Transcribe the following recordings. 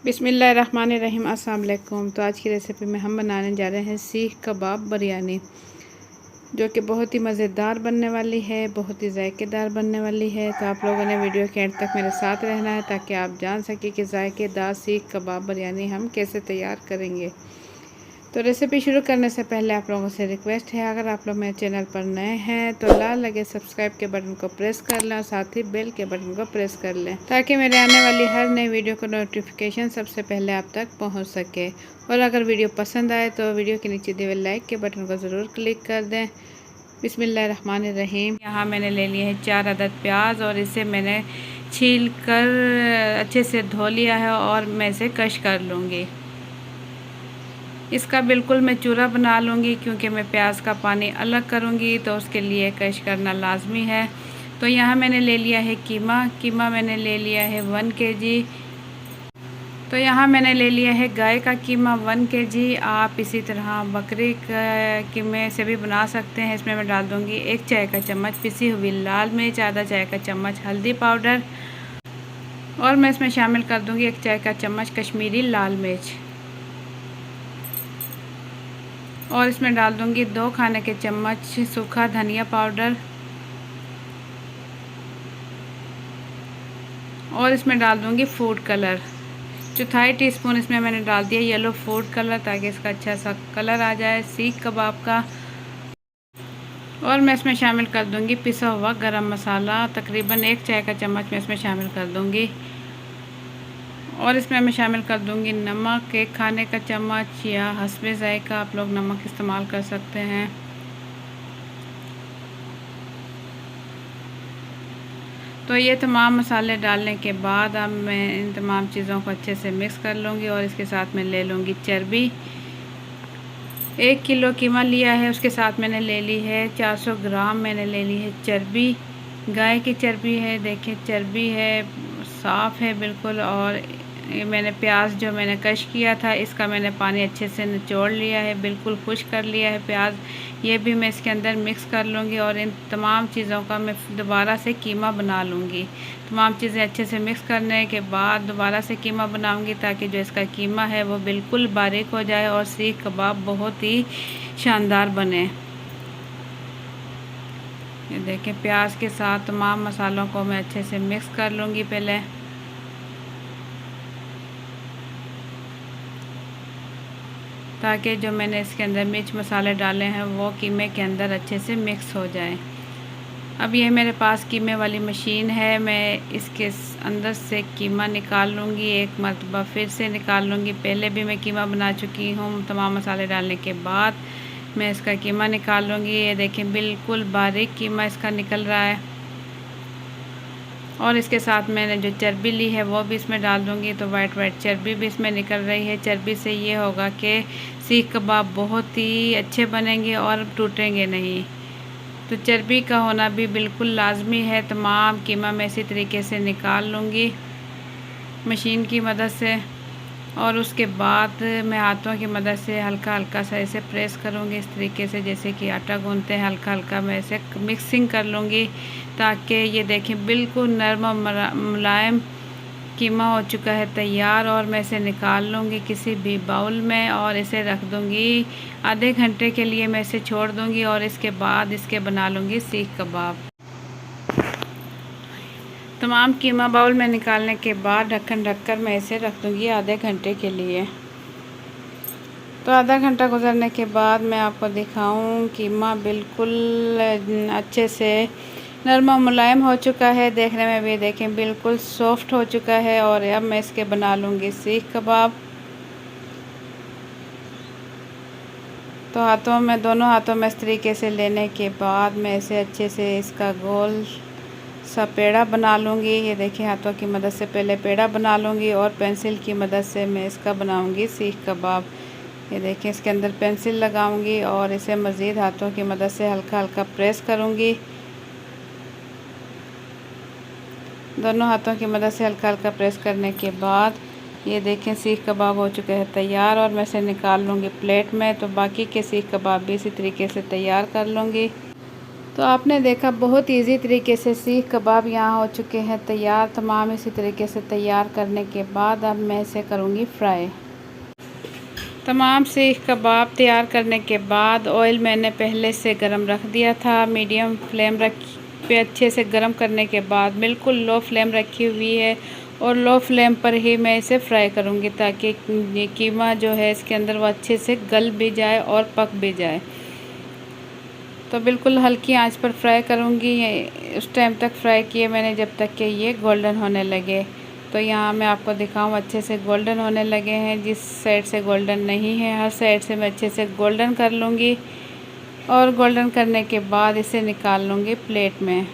बिस्मिल्लाहिर्रहमानिर्रहीम। अस्सलाम वालेकुम। तो आज की रेसिपी में हम बनाने जा रहे हैं सीख कबाब बिरयानी, जो कि बहुत ही मज़ेदार बनने वाली है, बहुत ही जायकेदार बनने वाली है। तो आप लोगों ने वीडियो के एंड तक मेरे साथ रहना है ताकि आप जान सकें कि जायकेदार सीख कबाब बिरयानी हम कैसे तैयार करेंगे। तो रेसिपी शुरू करने से पहले आप लोगों से रिक्वेस्ट है, अगर आप लोग मेरे चैनल पर नए हैं तो लाल लगे सब्सक्राइब के बटन को प्रेस कर लें और साथ ही बेल के बटन को प्रेस कर लें ताकि मेरे आने वाली हर नई वीडियो का नोटिफिकेशन सबसे पहले आप तक पहुंच सके। और अगर वीडियो पसंद आए तो वीडियो के नीचे दिए हुए लाइक के बटन को ज़रूर क्लिक कर दें। बिस्मिल्लाहिर्रहमानिर्रहीम। यहाँ मैंने ले लिए हैं 4 अदद प्याज और इसे मैंने छील कर अच्छे से धो लिया है और मैं इसे कश कर लूँगी। इसका बिल्कुल मैं चूरा बना लूँगी क्योंकि मैं प्याज का पानी अलग करूँगी, तो उसके लिए कश करना लाजमी है। तो यहाँ मैंने ले लिया है कीमा मैंने ले लिया है 1 kg। तो यहाँ मैंने ले लिया है गाय का कीमा 1 kg। आप इसी तरह बकरी का कीमे से भी बना सकते हैं। इसमें मैं डाल दूँगी 1 चाय का चम्मच पिसी हुई लाल मिर्च, आधा चाय का चम्मच हल्दी पाउडर और मैं इसमें शामिल कर दूँगी 1 चाय का चम्मच कश्मीरी लाल मिर्च और इसमें डाल दूँगी 2 खाने के चम्मच सूखा धनिया पाउडर और इसमें डाल दूँगी फूड कलर। 1/4 टीस्पून इसमें मैंने डाल दिया येलो फूड कलर ताकि इसका अच्छा सा कलर आ जाए सीख कबाब का। और मैं इसमें शामिल कर दूँगी पिसा हुआ गरम मसाला, तकरीबन 1 चाय का चम्मच मैं इसमें शामिल कर दूँगी। और इसमें मैं शामिल कर दूँगी नमक 1 खाने का चम्मच या हस्बे ज़ायका आप लोग नमक इस्तेमाल कर सकते हैं। तो ये तमाम मसाले डालने के बाद अब मैं इन तमाम चीज़ों को अच्छे से मिक्स कर लूँगी और इसके साथ मैं ले लूँगी चर्बी। 1 किलो कीमा लिया है, उसके साथ मैंने ले ली है 400 ग्राम मैंने ले ली है चर्बी। गाय की चर्बी है, देखिए चर्बी है, साफ़ है बिल्कुल। और ये मैंने प्याज जो मैंने कश किया था इसका मैंने पानी अच्छे से निचोड़ लिया है, बिल्कुल खुश्क कर लिया है प्याज। ये भी मैं इसके अंदर मिक्स कर लूँगी और इन तमाम चीज़ों का मैं दोबारा से कीमा बना लूँगी। तमाम चीज़ें अच्छे से मिक्स करने के बाद दोबारा से कीमा बनाऊँगी ताकि जो इसका कीमा है वो बिल्कुल बारीक हो जाए और सीख कबाब बहुत ही शानदार बने। ये देखें प्याज के साथ तमाम मसालों को मैं अच्छे से मिक्स कर लूँगी पहले। ताकि जो मैंने इसके अंदर मिर्च मसाले डाले हैं वो कीमे के अंदर अच्छे से मिक्स हो जाए। अब ये मेरे पास कीमे वाली मशीन है, मैं इसके अंदर से कीमा निकाल लूँगी, एक मरतबा फिर से निकाल लूँगी। पहले भी मैं कीमा बना चुकी हूँ, तमाम मसाले डालने के बाद मैं इसका कीमा निकाल लूँगी। ये देखें बिल्कुल बारीक कीमा इसका निकल रहा है। और इसके साथ मैंने जो चर्बी ली है वो भी इसमें डाल दूँगी, तो वाइट चर्बी भी इसमें निकल रही है। चर्बी से ये होगा कि सीख कबाब बहुत ही अच्छे बनेंगे और टूटेंगे नहीं। तो चर्बी का होना भी बिल्कुल लाजमी है। तमाम कीमा मैं इसी तरीके से निकाल लूँगी मशीन की मदद से और उसके बाद मैं हाथों की मदद से हल्का हल्का सा इसे प्रेस करूँगी, इस तरीके से जैसे कि आटा गूंथते हैं। हल्का हल्का मैं इसे मिक्सिंग कर लूँगी ताकि ये देखें बिल्कुल नरम और मुलायम कीमा हो चुका है तैयार। और मैं इसे निकाल लूँगी किसी भी बाउल में और इसे रख दूँगी। आधे घंटे के लिए मैं इसे छोड़ दूँगी और इसके बाद इसके बना लूँगी सीख कबाब। तमाम कीमा बाउल में निकालने के बाद ढक्कन ढककर मैं इसे रख दूँगी आधे घंटे के लिए। तो आधा घंटा गुजरने के बाद मैं आपको दिखाऊं कीमा बिल्कुल अच्छे से नरम और मुलायम हो चुका है। देखने में भी देखें बिल्कुल सॉफ्ट हो चुका है। और अब मैं इसके बना लूँगी सीख कबाब। तो दोनों हाथों में इस तरीके से लेने के बाद मैं इसे अच्छे से इसका गोल सा पेड़ा बना लूँगी। ये देखिए हाथों की मदद से पहले पेड़ा बना लूँगी और पेंसिल की मदद से मैं इसका बनाऊँगी सीख कबाब। ये देखिए इसके अंदर पेंसिल लगाऊँगी और इसे मज़ीद हाथों की मदद से हल्का हल्का प्रेस करूँगी। दोनों हाथों की मदद से हल्का हल्का प्रेस करने के बाद ये देखें सीख कबाब हो चुके हैं तैयार और मैं इसे निकाल लूँगी प्लेट में। तो बाकी के सीख कबाब भी इसी तरीके से तैयार कर लूँगी। तो आपने देखा बहुत इजी तरीके से सीख कबाब यहाँ हो चुके हैं तैयार। तमाम इसी तरीके से तैयार करने के बाद अब मैं इसे करूँगी फ्राई। तमाम सीख कबाब तैयार करने के बाद ऑयल मैंने पहले से गरम रख दिया था। मीडियम फ्लेम पे अच्छे से गरम करने के बाद बिल्कुल लो फ्लेम रखी हुई है और लो फ्लेम पर ही मैं इसे फ्राई करूँगी ताकि कीमा जो है इसके अंदर वो अच्छे से गल भी जाए और पक भी जाए। तो बिल्कुल हल्की आंच पर फ्राई करूँगी। उस टाइम तक फ्राई किए मैंने जब तक कि ये गोल्डन होने लगे। तो यहाँ मैं आपको दिखाऊँ अच्छे से गोल्डन होने लगे हैं। जिस साइड से गोल्डन नहीं है हर साइड से मैं अच्छे से गोल्डन कर लूँगी और गोल्डन करने के बाद इसे निकाल लूँगी प्लेट में।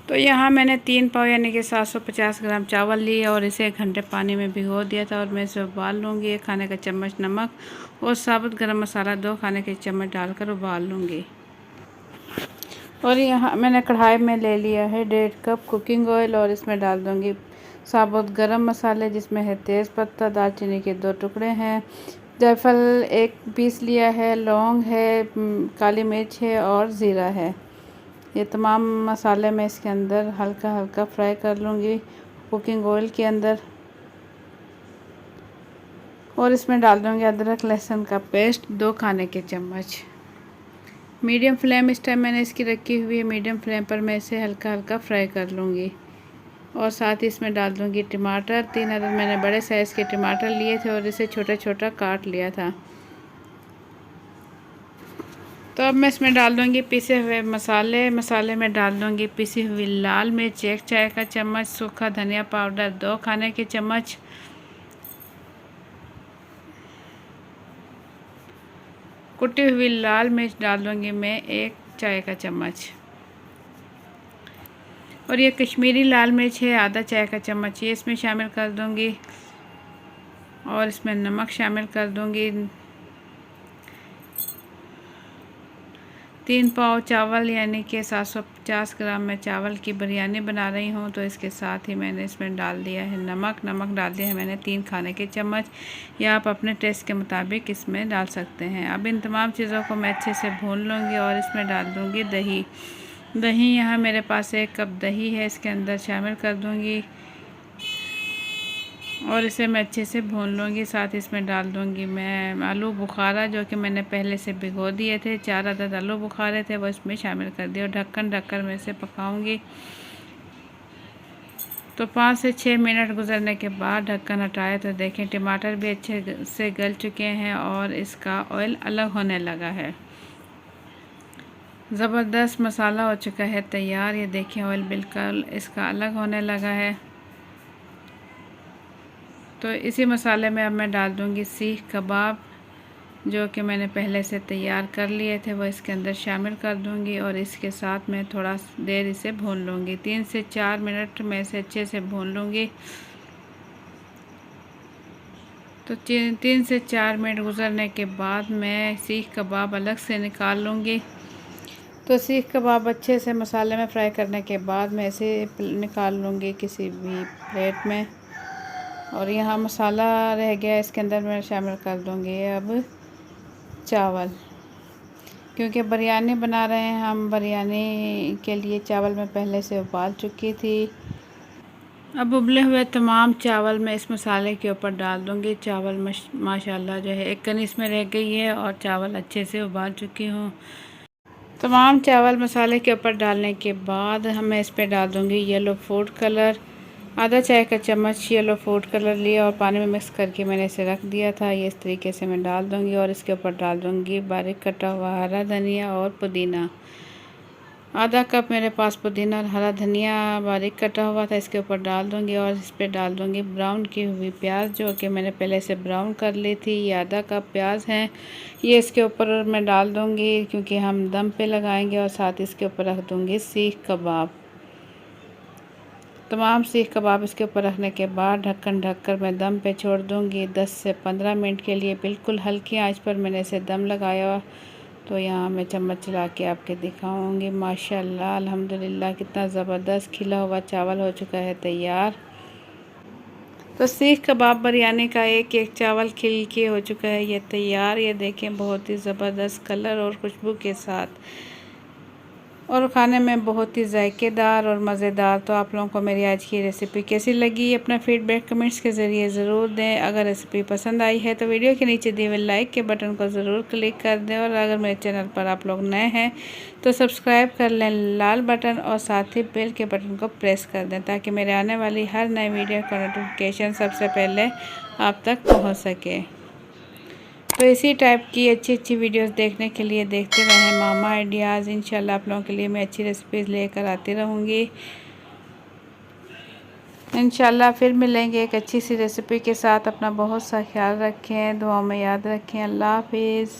तो यहाँ मैंने 3 पाव यानी कि 750 ग्राम चावल लिए और इसे 1 घंटे पानी में भिगो दिया था और मैं इसे उबाल लूँगी। 1 खाने का चम्मच नमक और साबुत गरम मसाला 2 खाने के चम्मच डालकर उबाल लूँगी। और यहाँ मैंने कढ़ाई में ले लिया है 1.5 कप कुकिंग ऑयल और इसमें डाल दूँगी साबुत गरम मसाले जिसमें है तेज़पत्ता, दालचीनी के 2 टुकड़े हैं, जायफल 1 पीस लिया है, लौंग है, काली मिर्च है और ज़ीरा है। ये तमाम मसाले मैं इसके अंदर हल्का हल्का फ्राई कर लूँगी कुकिंग ऑयल के अंदर। और इसमें डाल दूँगी अदरक लहसुन का पेस्ट 2 खाने के चम्मच। मीडियम फ्लेम इस टाइम मैंने इसकी रखी हुई है। मीडियम फ्लेम पर मैं इसे हल्का हल्का फ्राई कर लूँगी। और साथ ही इसमें डाल दूँगी टमाटर। 3 अदद मैंने बड़े साइज़ के टमाटर लिए थे और इसे छोटा छोटा काट लिया था। तो अब मैं इसमें डाल दूँगी पिसे हुए मसाले में डाल दूँगी पिसी हुई लाल मिर्च 1 चाय का चम्मच, सूखा धनिया पाउडर 2 खाने के चम्मच, कुटी हुई लाल मिर्च डाल दूँगी मैं 1 चाय का चम्मच। और ये कश्मीरी लाल मिर्च है आधा चाय का चम्मच, ये इसमें शामिल कर दूँगी। और इसमें नमक शामिल कर दूँगी। 3 पाव चावल यानी कि 750 ग्राम मैं चावल की बिरयानी बना रही हूँ तो इसके साथ ही मैंने इसमें डाल दिया है नमक डाल दिया है मैंने 3 खाने के चम्मच, या आप अपने टेस्ट के मुताबिक इसमें डाल सकते हैं। अब इन तमाम चीज़ों को मैं अच्छे से भून लूँगी और इसमें डाल दूँगी दही यहाँ मेरे पास 1 कप दही है, इसके अंदर शामिल कर दूँगी और इसे मैं अच्छे से भून लूँगी। साथ इसमें डाल दूँगी मैं आलू बुखारा जो कि मैंने पहले से भिगो दिए थे। 4 अदद आलू बुखारे थे वो इसमें शामिल कर दिए और ढक्कन ढककर मैं इसे पकाऊँगी। तो 5 से 6 मिनट गुजरने के बाद ढक्कन हटाए तो देखें टमाटर भी अच्छे से गल चुके हैं और इसका ऑयल अलग होने लगा है। ज़बरदस्त मसाला हो चुका है तैयार। ये देखें ऑयल बिल्कुल इसका अलग होने लगा है। तो इसी मसाले में अब मैं डाल दूँगी सीख कबाब जो कि मैंने पहले से तैयार कर लिए थे वो इसके अंदर शामिल कर दूँगी और इसके साथ मैं थोड़ा देर इसे भून लूँगी। 3 से 4 मिनट में इसे अच्छे से भून लूँगी। तो 3 से 4 मिनट गुजरने के बाद मैं सीख कबाब अलग से निकाल लूँगी। तो सीख कबाब अच्छे से मसाले में फ्राई करने के बाद मैं इसे निकाल लूँगी किसी भी प्लेट में। और यहाँ मसाला रह गया इसके अंदर मैं शामिल कर दूँगी अब चावल, क्योंकि बिरयानी बना रहे हैं हम। बिरयानी के लिए चावल मैं पहले से उबाल चुकी थी। अब उबले हुए तमाम चावल मैं इस मसाले के ऊपर डाल दूँगी। चावल माशाल्लाह जो है 1 कनी इसमें रह गई है और चावल अच्छे से उबाल चुकी हूँ। तमाम चावल मसाले के ऊपर डालने के बाद मैं इस पर डाल दूँगी येलो फूड कलर। आधा चाय का चम्मच येलो फूड कलर लिया और पानी में मिक्स करके मैंने इसे रख दिया था। ये इस तरीके से मैं डाल दूँगी और इसके ऊपर डाल दूँगी बारीक कटा हुआ हरा धनिया और पुदीना। आधा कप मेरे पास पुदीना और हरा धनिया बारीक कटा हुआ था, इसके ऊपर डाल दूँगी। और इस पर डाल दूँगी ब्राउन की हुई प्याज जो कि मैंने पहले से ब्राउन कर ली थी। ये आधा कप प्याज हैं, ये इसके ऊपर मैं डाल दूँगी क्योंकि हम दम पे लगाएंगे। और साथ इसके ऊपर रख दूँगी सीख कबाब। तमाम सीख कबाब इसके ऊपर रखने के बाद ढक्कन ढककर मैं दम पे छोड़ दूँगी 10 से 15 मिनट के लिए। बिल्कुल हल्की आंच पर मैंने इसे दम लगाया। तो यहाँ मैं चम्मच चला के आपके दिखाऊंगी। माशाल्लाह अल्हम्दुलिल्लाह कितना ज़बरदस्त खिला हुआ चावल हो चुका है तैयार। तो सीख कबाब बिरयानी का एक चावल खिल के हो चुका है ये तैयार। ये देखें बहुत ही ज़बरदस्त कलर और खुशबू के साथ। और खाने में बहुत ही जायकेदार और मज़ेदार। तो आप लोगों को मेरी आज की रेसिपी कैसी लगी, अपना फीडबैक कमेंट्स के ज़रिए ज़रूर दें। अगर रेसिपी पसंद आई है तो वीडियो के नीचे दिए हुए लाइक के बटन को ज़रूर क्लिक कर दें, और अगर मेरे चैनल पर आप लोग नए हैं तो सब्सक्राइब कर लें लाल बटन, और साथ ही बेल के बटन को प्रेस कर दें ताकि मेरे आने वाली हर नई वीडियो का नोटिफिकेशन सबसे पहले आप तक पहुँच सके। तो इसी टाइप की अच्छी वीडियोस देखने के लिए देखते रहें मामा आइडियाज़। इंशाल्लाह आप लोगों के लिए मैं अच्छी रेसिपीज़ लेकर आती रहूँगी। इंशाल्लाह फिर मिलेंगे एक अच्छी सी रेसिपी के साथ। अपना बहुत सा ख्याल रखें, दुआ में याद रखें। अल्लाह हाफिज़।